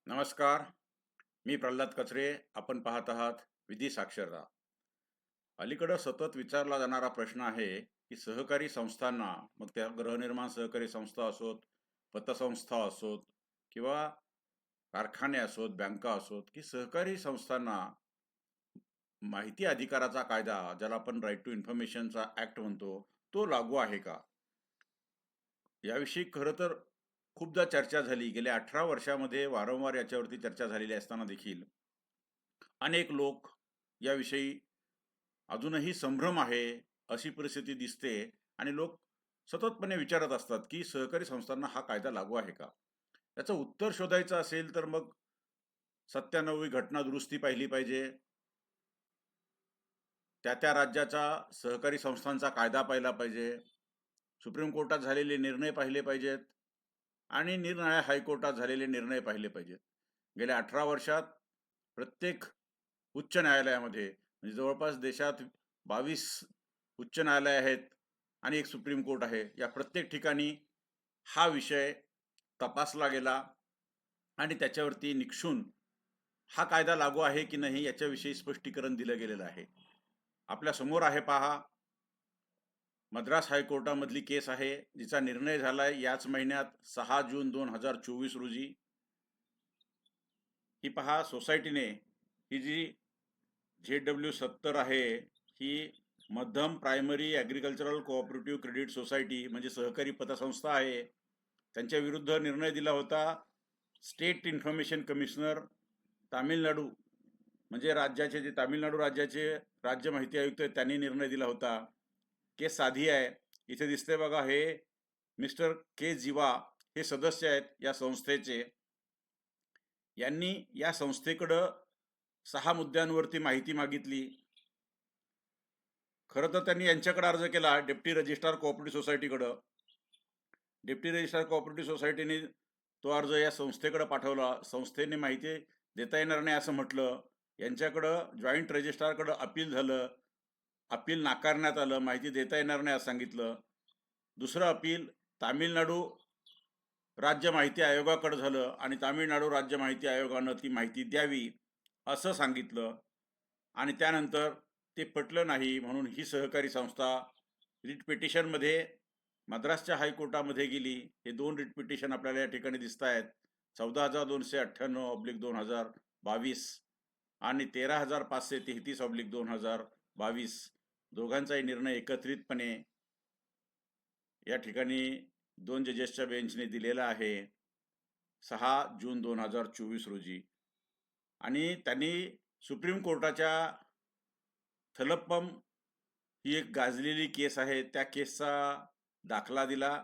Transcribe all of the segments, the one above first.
नमस्कार. मी प्रल्हाद कचरे. आपण पाहत आहात विधी साक्षरता. अलीकडं सतत विचारला जाणारा प्रश्न आहे की सहकारी संस्थांना, मग त्या गृहनिर्माण सहकारी संस्था असोत, पतसंस्था असोत किंवा कारखाने असोत, बँका असोत, की सहकारी संस्थांना माहिती अधिकाराचा कायदा, ज्याला आपण राईट टू इन्फॉर्मेशनचा ऍक्ट म्हणतो, तो लागू आहे का? याविषयी खरं तर खूपदा चर्चा झाली. गेल्या 18 वर्षामध्ये वारंवार याच्यावरती चर्चा झालेली असताना देखील अनेक लोक याविषयी अजूनही संभ्रम आहे, अशी परिस्थिती दिसते. आणि लोक सततपणे विचारत असतात की सहकारी संस्थांना हा कायदा लागू आहे का. याचं उत्तर शोधायचं असेल तर मग 97वी घटना दुरुस्ती पाहिली पाहिजे, त्या त्या राज्याचा सहकारी संस्थांचा कायदा पाहिला पाहिजे, सुप्रीम कोर्टात झालेले निर्णय पाहिले पाहिजेत आणि निरनिराळ्या हायकोर्टात झालेले निर्णय पाहिले पाहिजेत. गेल्या 18 वर्षात प्रत्येक उच्च न्यायालयामध्ये, म्हणजे जवळपास देशात 22 उच्च न्यायालय आहेत आणि एक सुप्रीम कोर्ट आहे. या प्रत्येक ठिकाणी हा विषय तपासला गेला आणि त्याच्यावरती निक्षून हा कायदा लागू आहे की नाही याच्याविषयी स्पष्टीकरण दिलं गेलेलं आहे. आपल्या समोर आहे पहा, मद्रास हायकोर्टामधली केस आहे, जिचा निर्णय झालाय याच महिन्यात 6 जून 2024 रोजी. ही पहा, सोसायटीने ही जी ZW70 आहे, ही मध्यम primary agricultural cooperative credit society म्हणजे सहकारी पतसंस्था आहे. त्यांच्या विरुद्ध निर्णय दिला होता स्टेट इन्फॉर्मेशन कमिशनर तामिळनाडू, म्हणजे राज्याचे जे तामिळनाडू राज्याचे राज्य माहिती आयुक्त आहेत, त्यांनी निर्णय दिला होता. केस साधी आहे. इथे दिसते बघा, हे मिस्टर के जीवा हे सदस्य आहेत या संस्थेचे. यांनी या संस्थेकडं 6 मुद्द्यांवरती माहिती मागितली. खरं तर त्यांनी यांच्याकडे अर्ज केला, डेप्टी रजिस्ट्रार कोऑपरेटिव्ह सोसायटीकडं. डेप्टी रजिस्ट्रार कोऑपरेटिव्ह सोसायटीने तो अर्ज या संस्थेकडे पाठवला. संस्थेने माहिती देता येणार नाही असं म्हटलं. यांच्याकडं जॉईंट रजिस्ट्रारकडं अपील झालं. अपील नाकारण्यात आलं, माहिती देता येणार नाही असं सांगितलं. दुसरं अपील तामिळनाडू राज्य माहिती आयोगाकडे झालं आणि तामिळनाडू राज्य माहिती आयोगानं ती माहिती द्यावी असं सांगितलं. आणि त्यानंतर ते पटलं नाही, म्हणून ही सहकारी संस्था रिट पिटिशनमध्ये मद्रासच्या हायकोर्टामध्ये गेली. हे 2 रिट पिटिशन आपल्याला या ठिकाणी दिसत आहेत, 14,298/2022 आणि 13,533/2022. दोघांचाही निर्णय एकत्रितपणे या ठिकाणी 2 जजेसच्या बेंचने दिलेला आहे 6 जून 2024 रोजी. आणि त्यांनी सुप्रीम कोर्टाच्या थलप्पम ही एक गाजलेली केस आहे, त्या केसचा दाखला दिला.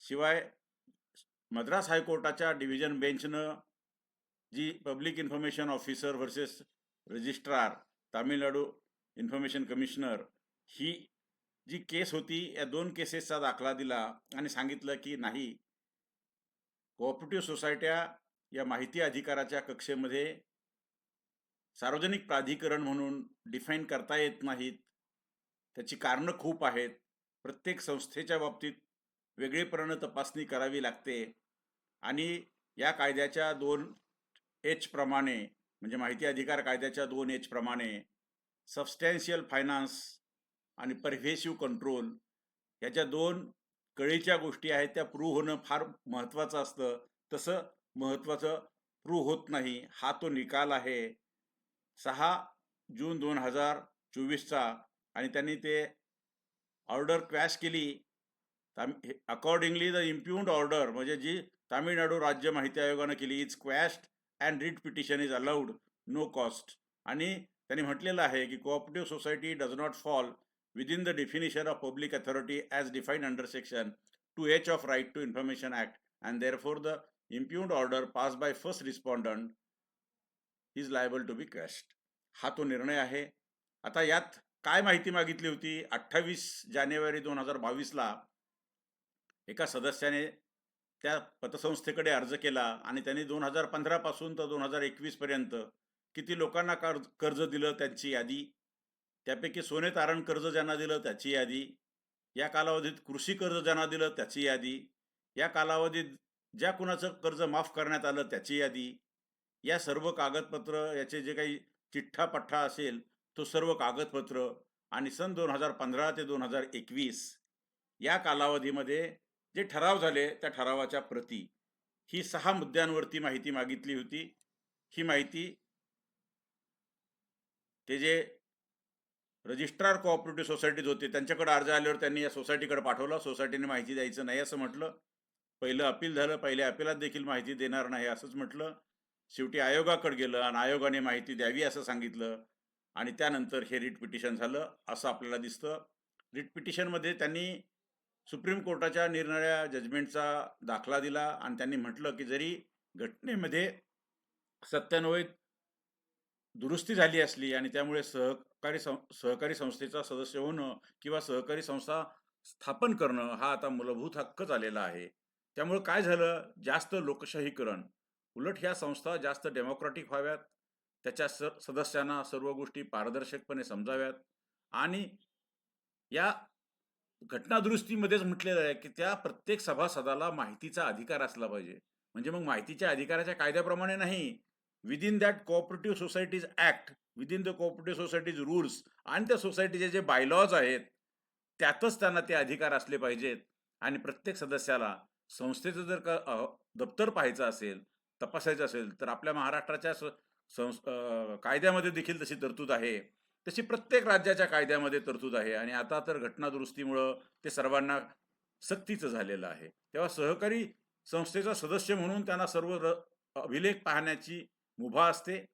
शिवाय मद्रास हायकोर्टाच्या डिव्हिजन बेंचनं जी public information officer versus registrar Tamil Nadu information commissioner ही जी केस होती, या 2 केसेसचा दाखला दिला आणि सांगितलं की नाही, कोऑपरेटिव्ह सोसायट्या या माहिती अधिकाराच्या कक्षेमध्ये सार्वजनिक प्राधिकरण म्हणून डिफाईन करता येत नाहीत. त्याची कारणं खूप आहेत. प्रत्येक संस्थेच्या बाबतीत वेगळीपणानं तपासणी करावी लागते. आणि या कायद्याच्या 2H प्रमाणे, म्हणजे माहिती अधिकार कायद्याच्या 2H प्रमाणे सबस्टॅन्शियल फायनान्स आणि परव्हेसिव्ह कंट्रोल, याच्या 2 कळीच्या गोष्टी आहेत, त्या प्रूव्ह होणं फार महत्त्वाचं असतं. तसं महत्त्वाचं प्रूव्ह होत नाही. हा तो निकाल आहे 6 जून 2024चा. आणि त्यांनी ते ऑर्डर क्वॅश केली. अकॉर्डिंगली द इम्प्युग्न्ड ऑर्डर, म्हणजे जी तामिळनाडू राज्य माहिती आयोगानं केली, is quashed and writ petition is allowed no cost. आणि त्यांनी म्हटलेलं आहे की cooperative society does not fall within the definition of public authority as defined under section 2H of right to information act and therefore the impugned order pass by first respondent is liable to be quashed. हा तो निर्णय आहे. आता यात काय माहिती मागितली होती? 28 जानेवारी 2022ला एका सदस्याने त्या पतसंस्थेकडे अर्ज केला आणि त्यांनी 2015 पासून तर 2021 पर्यंत किती लोकांना कर्ज दिलं त्यांची यादी, त्यापैकी सोने तारण कर्ज ज्यांना दिलं त्याची यादी, या कालावधीत कृषी कर्ज ज्यांना दिलं त्याची यादी, या कालावधीत ज्या कुणाचं कर्ज माफ करण्यात आलं त्याची यादी, या सर्व कागदपत्र, याचे जे काही चिठ्ठा-पठ्ठा असेल, तो सर्व कागदपत्र आणि सन 2015 ते 2021 या कालावधीमध्ये जे ठराव झाले, त्या ठरावाच्या प्रती, ही 6 मुद्द्यांवरती माहिती मागितली होती. ही माहिती ते जे रजिस्ट्रार कोऑपरेटिव्ह सोसायटीज होते, त्यांच्याकडे अर्ज आल्यावर त्यांनी या सोसायटीकडे पाठवला. सोसायटीने माहिती द्यायचं नाही असं म्हटलं. पहिलं अपील झालं. पहिल्या अपिलात देखील माहिती देणार नाही असंच म्हटलं. शेवटी आयोगाकडे गेलं आणि आयोगाने माहिती द्यावी असं सांगितलं आणि त्यानंतर हे रिट पिटिशन झालं असं आपल्याला दिसतं. रिट पिटिशनमध्ये त्यांनी सुप्रीम कोर्टाच्या निर्णया जजमेंटचा दाखला दिला आणि त्यांनी म्हटलं की जरी घटनेमध्ये सत्यान्वयित दुरुस्ती झाली असली आणि त्यामुळे सहकारी संस्थेचा सदस्य होणं किंवा सहकारी संस्था स्थापन करणं हा आता मूलभूत हक्क झालेला आहे. त्यामुळे काय झालं, जास्त लोकशाहीकरण, उलट ह्या संस्था जास्त डेमोक्रॅटिक व्हाव्यात, त्याच्या सदस्यांना सर्व गोष्टी पारदर्शकपणे समजाव्यात आणि या घटना दुरुस्तीमध्येच म्हटलेलं आहे की त्या प्रत्येक सभासदाला माहितीचा अधिकार असला पाहिजे. म्हणजे मग माहितीच्या अधिकाराच्या कायद्याप्रमाणे नाही, within that cooperative societies act, within the cooperative societies rules आणि त्या सोसायटीचे जे बायलॉज आहेत, त्यातच त्यांना ते अधिकार असले पाहिजेत. आणि प्रत्येक सदस्याला संस्थेचं जर का दप्तर पाहायचं असेल, तपासायचं असेल, तर आपल्या महाराष्ट्राच्या कायद्यामध्ये देखील तशी तरतूद आहे. तशी प्रत्येक राज्याच्या कायद्यामध्ये तरतूद आहे आणि आता तर घटना दुरुस्तीमुळं ते सर्वांना सक्तीचं झालेलं आहे. तेव्हा सहकारी संस्थेचा सदस्य म्हणून त्यांना सर्व अभिलेख पाहण्याची मुभा असते.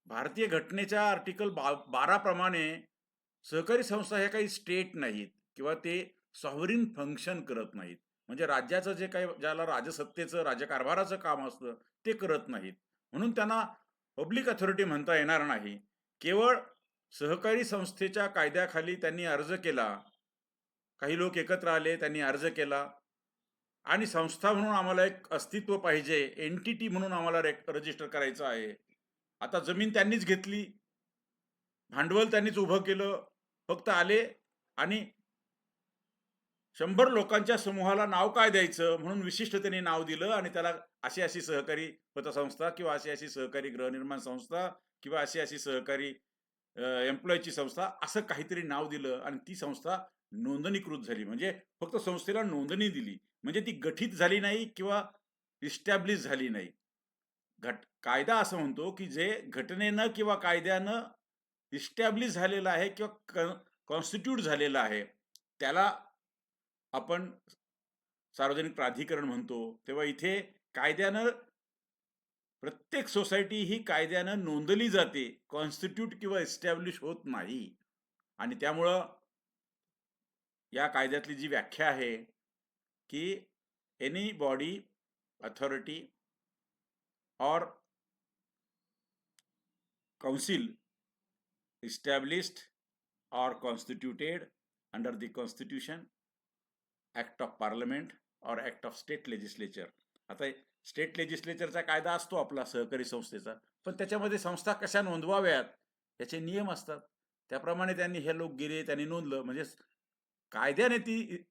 भारतीय घटनेच्या आर्टिकल 12 प्रमाणे सहकारी संस्था ह्या काही स्टेट नाहीत किंवा ते सॉव्हरीन फंक्शन करत नाहीत. म्हणजे राज्याचं जे काही, ज्याला राजसत्तेचं, राज्यकारभाराचं काम असतं, ते करत नाहीत. म्हणून त्यांना पब्लिक अथॉरिटी म्हणता येणार नाही. केवळ सहकारी संस्थेच्या कायद्याखाली त्यांनी अर्ज केला. काही लोक एकत्र आले, त्यांनी अर्ज केला आणि संस्था म्हणून आम्हाला एक अस्तित्व पाहिजे, एंटिटी म्हणून आम्हाला रजिस्टर करायचं आहे. आता जमीन त्यांनीच घेतली, भांडवल त्यांनीच उभं केलं, फक्त आले आणि 100 लोकांच्या समूहाला नाव काय द्यायचं म्हणून विशिष्ट त्यांनी नाव दिलं आणि त्याला अशी अशी सहकारी पतसंस्था किंवा अशी अशी सहकारी गृहनिर्माण संस्था किंवा अशी अशी सहकारी एम्प्लॉयची संस्था असं काहीतरी नाव दिलं आणि ती संस्था नोंदणीकृत झाली. म्हणजे फक्त संस्थेला नोंदणी दिली, म्हणजे ती गठीत झाली नाही किंवा इस्टॅब्लिश झाली नाही. कायदा असं म्हणतो की जे घटनेनं किंवा कायद्यानं इस्टॅब्लिश झालेलं आहे किंवा कॉन्स्टिट्यूट झालेलं आहे, त्याला आपण सार्वजनिक प्राधिकरण म्हणतो. तेव्हा इथे कायद्यानं प्रत्येक सोसायटी ही कायद्यानं नोंदली जाते, कॉन्स्टिट्यूट किंवा इस्टॅब्लिश होत नाही. आणि त्यामुळं या कायद्यातली जी व्याख्या आहे की एनी बॉडी, अथॉरिटी और council established or constituted under the constitution, act of parliament or act of state legislature. आता स्टेट लेजिस्लेचरचा कायदा असतो आपला सहकारी संस्थेचा, पण त्याच्यामध्ये संस्था कशा नोंदवाव्यात याचे नियम असतात. त्याप्रमाणे त्यांनी हे लोक गेले, त्यांनी नोंदलं, म्हणजे कायद्याने ती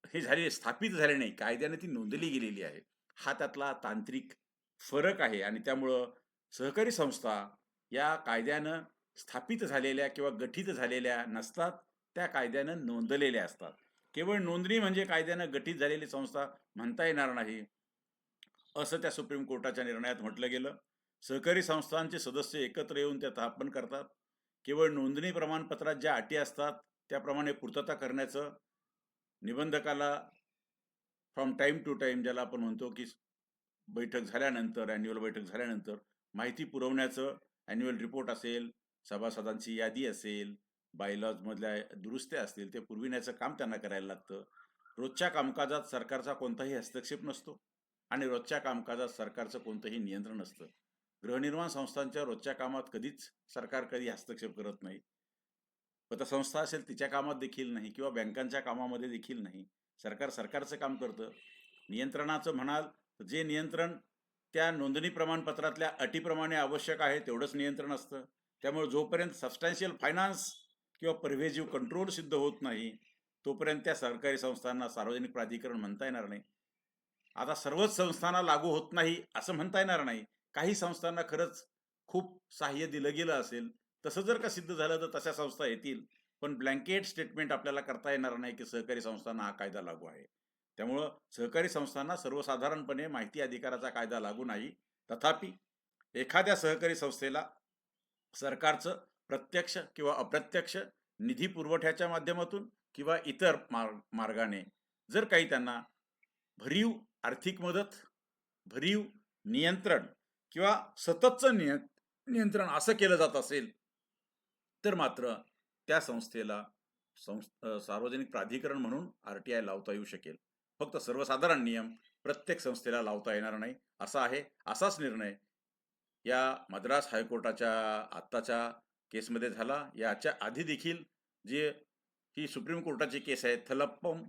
हे झाली, स्थापित झाली नाही, कायद्याने ती नोंदली गेलेली आहे. हा त्यातला तांत्रिक फरक आहे. आणि त्यामुळं सहकारी संस्था या कायद्यानं स्थापित झालेल्या किंवा गठीत झालेल्या नसतात, त्या कायद्यानं नोंदलेल्या असतात. केवळ नोंदणी म्हणजे कायद्यानं गठीत झालेली संस्था म्हणता येणार नाही, असं त्या सुप्रीम कोर्टाच्या निर्णयात म्हटलं गेलं. सहकारी संस्थांचे सदस्य एकत्र येऊन त्या स्थापन करतात. केवळ नोंदणी प्रमाणपत्रात ज्या अटी असतात त्याप्रमाणे पूर्तता करण्याचं, निबंधकाला फ्रॉम टाइम टू टाइम, ज्याला आपण म्हणतो की बैठक झाल्यानंतर, ॲन्युअल बैठक झाल्यानंतर माहिती पुरवण्याचं, ॲन्युअल रिपोर्ट असेल, सभासदांची यादी असेल, बायलॉज मधल्या दुरुस्त्या असतील, ते पुरविण्याचं काम त्यांना करायला लागतं. रोजच्या कामकाजात सरकारचा कोणताही हस्तक्षेप नसतो आणि रोजच्या कामकाजात सरकारचं कोणतंही नियंत्रण नसतं. गृहनिर्माण संस्थांच्या रोजच्या कामात कधीच सरकार कधी हस्तक्षेप करत नाही. पतसंस्था असेल तिच्या कामात देखील नाही किंवा बँकांच्या कामामध्ये देखील नाही. सरकार सरकारचं काम करतं. नियंत्रणाचं म्हणाल तर जे नियंत्रण त्या नोंदणी प्रमाणपत्रातल्या अटीप्रमाणे आवश्यक आहे तेवढंच नियंत्रण असतं. त्यामुळे जोपर्यंत सबस्टॅन्शियल फायनान्स किंवा परव्हेजिव्ह कंट्रोल सिद्ध होत नाही, तोपर्यंत त्या सरकारी संस्थांना सार्वजनिक प्राधिकरण म्हणता येणार नाही. आता सर्वच संस्थांना लागू होत नाही असं म्हणता येणार नाही. काही संस्थांना खरंच खूप सहाय्य दिलं गेलं असेल, तसं जर का सिद्ध झालं तर तशा संस्था येतील. पण ब्लँकेट स्टेटमेंट आपल्याला करता येणार नाही, की सहकारी संस्थांना हा कायदा लागू आहे. त्यामुळं सहकारी संस्थांना सर्वसाधारणपणे माहिती अधिकाराचा कायदा लागू नाही. तथापि एखाद्या सहकारी संस्थेला सरकारचं प्रत्यक्ष किंवा अप्रत्यक्ष निधी पुरवठ्याच्या माध्यमातून किंवा इतर मार्गाने जर काही त्यांना भरीव आर्थिक मदत, भरीव नियंत्रण किंवा सततचं नियंत्रण असं केलं जात असेल, तर मात्र त्या संस्थेला सार्वजनिक प्राधिकरण म्हणून RTI लावता येऊ शकेल. फक्त सर्वसाधारण नियम प्रत्येक संस्थेला लावता येणार नाही, असा आहे. असाच निर्णय या मद्रास हायकोर्टाच्या आत्ताच्या केसमध्ये झाला. याच्या आधी देखील जे ही सुप्रीम कोर्टाची केस आहे, Thalappam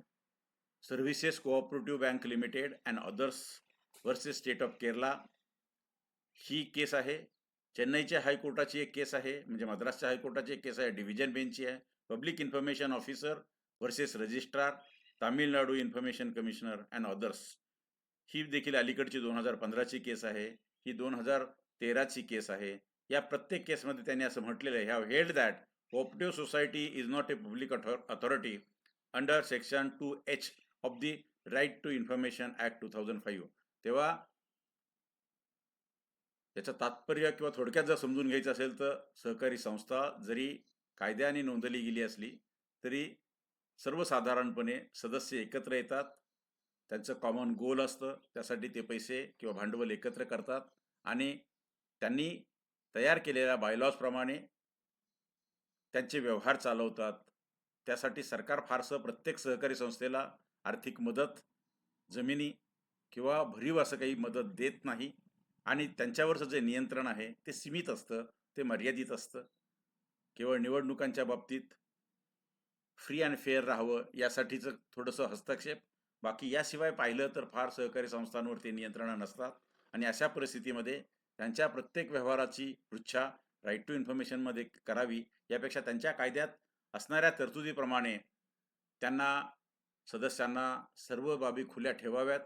services cooperative bank limited and others versus state of Kerala, ही केस आहे. चेन्नईच्या हायकोर्टाची एक केस आहे, म्हणजे मद्रासच्या हायकोर्टाची एक केस आहे, डिव्हिजन बेंचची आहे. Public information officer versus registrar, Tamil Nadu information commissioner and others, ही देखील अलीकडची 2015ची केस आहे. ही 2013ची केस आहे. या प्रत्येक केसमध्ये त्यांनी असं म्हटलेलं आहे, have held that cooperative society is not a public authority under section 2H of the right to information act 2005. तेव्हा त्याचं तात्पर्य किंवा थोडक्यात जर समजून घ्यायचं असेल तर सहकारी संस्था जरी कायद्याने नोंदली गेली असली तरी सर्वसाधारणपणे सदस्य एकत्र येतात. त्यांचं कॉमन गोल असतं, त्यासाठी ते पैसे किंवा भांडवल एकत्र करतात आणि त्यांनी तयार केलेल्या बायलॉज प्रमाणे त्यांचे व्यवहार चालवतात. त्यासाठी सरकार फारसं प्रत्येक सहकारी संस्थेला आर्थिक मदत, जमिनी किंवा भरीव असं काही मदत देत नाही आणि त्यांच्यावरचं जे नियंत्रण आहे ते सीमित असतं, ते मर्यादित असतं. केवळ निवडणुकांच्या बाबतीत फ्री अँड फेअर राहावं यासाठीचं थोडंसं हस्तक्षेप, बाकी याशिवाय पाहिलं तर फार सहकारी संस्थांवर ते नियंत्रणं नसतात आणि अशा परिस्थितीमध्ये त्यांच्या प्रत्येक व्यवहाराची पृच्छा राईट टू इन्फॉर्मेशनमध्ये करावी, यापेक्षा त्यांच्या कायद्यात असणाऱ्या तरतुदीप्रमाणे त्यांना सदस्यांना सर्व बाबी खुल्या ठेवाव्यात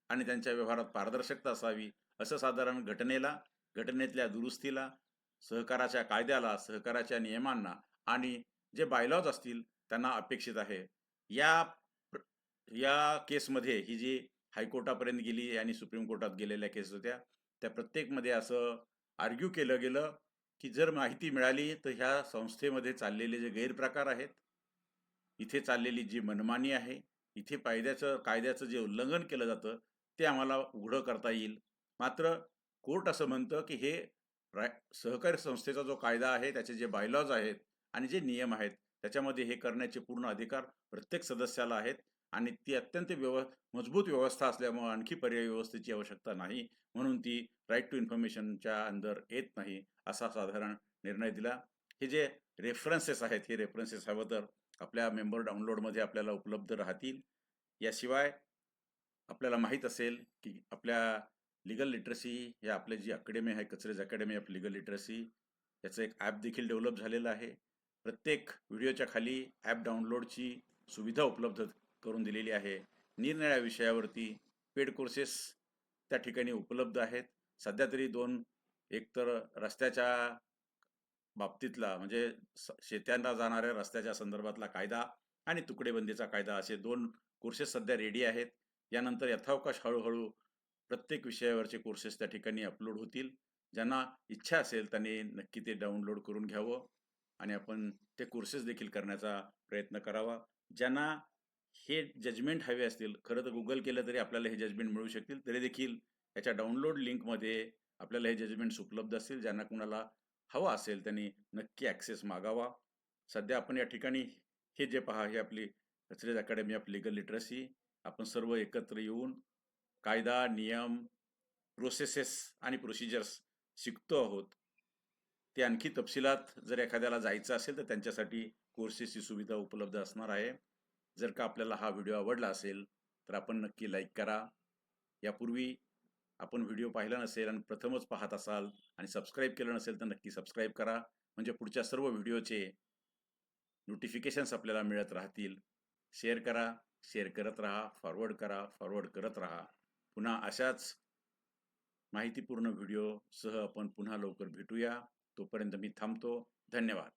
आणि त्यांच्या व्यवहारात पारदर्शकता असावी, असं साधारण घटनेतल्या दुरुस्तीला, सहकाराच्या कायद्याला, सहकाराच्या नियमांना आणि जे बायलॉज असतील त्यांना अपेक्षित आहे. या या केसमध्ये ही जी हायकोर्टापर्यंत गेली आणि सुप्रीम कोर्टात गेलेल्या केस होत्या, त्या प्रत्येकमध्ये असं आर्ग्यू केलं गेलं की जर माहिती मिळाली तर ह्या संस्थेमध्ये चाललेले जे गैरप्रकार आहेत, इथे चाललेली जी मनमानी आहे, इथे कायद्याचं जे उल्लंघन केलं जातं ते आम्हाला उघडं करता येईल. मात्र कोर्ट असं म्हणतं की हे सहकारी संस्थेचा जो कायदा आहे, त्याचे जे बायलॉज आहेत आणि जे नियम आहेत, त्याच्यामध्ये हे करण्याचे पूर्ण अधिकार प्रत्येक सदस्याला आहेत आणि ती अत्यंत मजबूत व्यवस्था असल्यामुळे आणखी पर्यायी व्यवस्थेची आवश्यकता नाही, म्हणून ती राईट टू इन्फॉर्मेशनच्या अंदर येत नाही, असा साधारण निर्णय दिला. हे जे रेफरन्सेस आहेत, हे रेफरन्सेस हवं तर आपल्या मेंबर डाउनलोडमध्ये आपल्याला उपलब्ध राहतील. याशिवाय आपल्याला माहीत असेल की आपल्या लीगल लिटरसी या आपली जी अकॅडमी आहे, कचरेज अकॅडमी ऑफ लीगल लिटरसी, याचं एक ॲप देखील डेव्हलप झालेलं आहे. प्रत्येक व्हिडिओच्या खाली ॲप डाउनलोडची सुविधा उपलब्ध करून दिलेली आहे. निरनिराळ्या विषयावरती पेड कोर्सेस त्या ठिकाणी उपलब्ध आहेत. सध्या तरी 2, एक तर रस्त्याच्या बाबतीतला म्हणजे शेत्यांना जाणाऱ्या रस्त्याच्या संदर्भातला कायदा आणि तुकडेबंदीचा कायदा, असे 2 कोर्सेस सध्या रेडी आहेत. यानंतर यथावकाश हळूहळू प्रत्येक विषयावरचे कोर्सेस त्या ठिकाणी अपलोड होतील. ज्यांना इच्छा असेल त्यांनी नक्की ते डाउनलोड करून घ्यावं आणि आपण ते कोर्सेस देखील करण्याचा प्रयत्न करावा. ज्यांना हे जजमेंट हवे असतील, खरं तर गुगल केलं तरी आपल्याला हे जजमेंट मिळू शकतील, तरी देखील याच्या डाउनलोड लिंकमध्ये आपल्याला हे जजमेंट्स उपलब्ध असतील. ज्यांना कुणाला हवा असेल त्यांनी नक्की ॲक्सेस मागावा. सध्या आपण या ठिकाणी हे जे पहा, हे आपली कचरेज अकॅडमी ऑफ लीगल लिटरसी, आपण सर्व एकत्र येऊन कायदा, नियम, प्रोसेसेस आणि प्रोसिजर्स शिकतो आहोत. ते आणखी तपशिलात जर एखाद्याला जायचं असेल तर त्यांच्यासाठी कोर्सेसची सुविधा उपलब्ध असणार आहे. जर का आपल्याला हा व्हिडिओ आवडला असेल तर आपण नक्की लाईक करा. यापूर्वी आपण व्हिडिओ पाहिला नसेल आणि प्रथमच पाहत असाल आणि सबस्क्राईब केलं नसेल तर नक्की सबस्क्राईब करा, म्हणजे पुढच्या सर्व व्हिडिओचे नोटिफिकेशन्स आपल्याला मिळत राहतील. शेअर करा, शेअर करत राहा, फॉरवर्ड करा, फॉरवर्ड करत राहा. पुन्हा अशाच माहितीपूर्ण व्हिडिओ सह आपण पुन्हा लवकर भेटूया. तोपर्यंत मी थांबतो. धन्यवाद.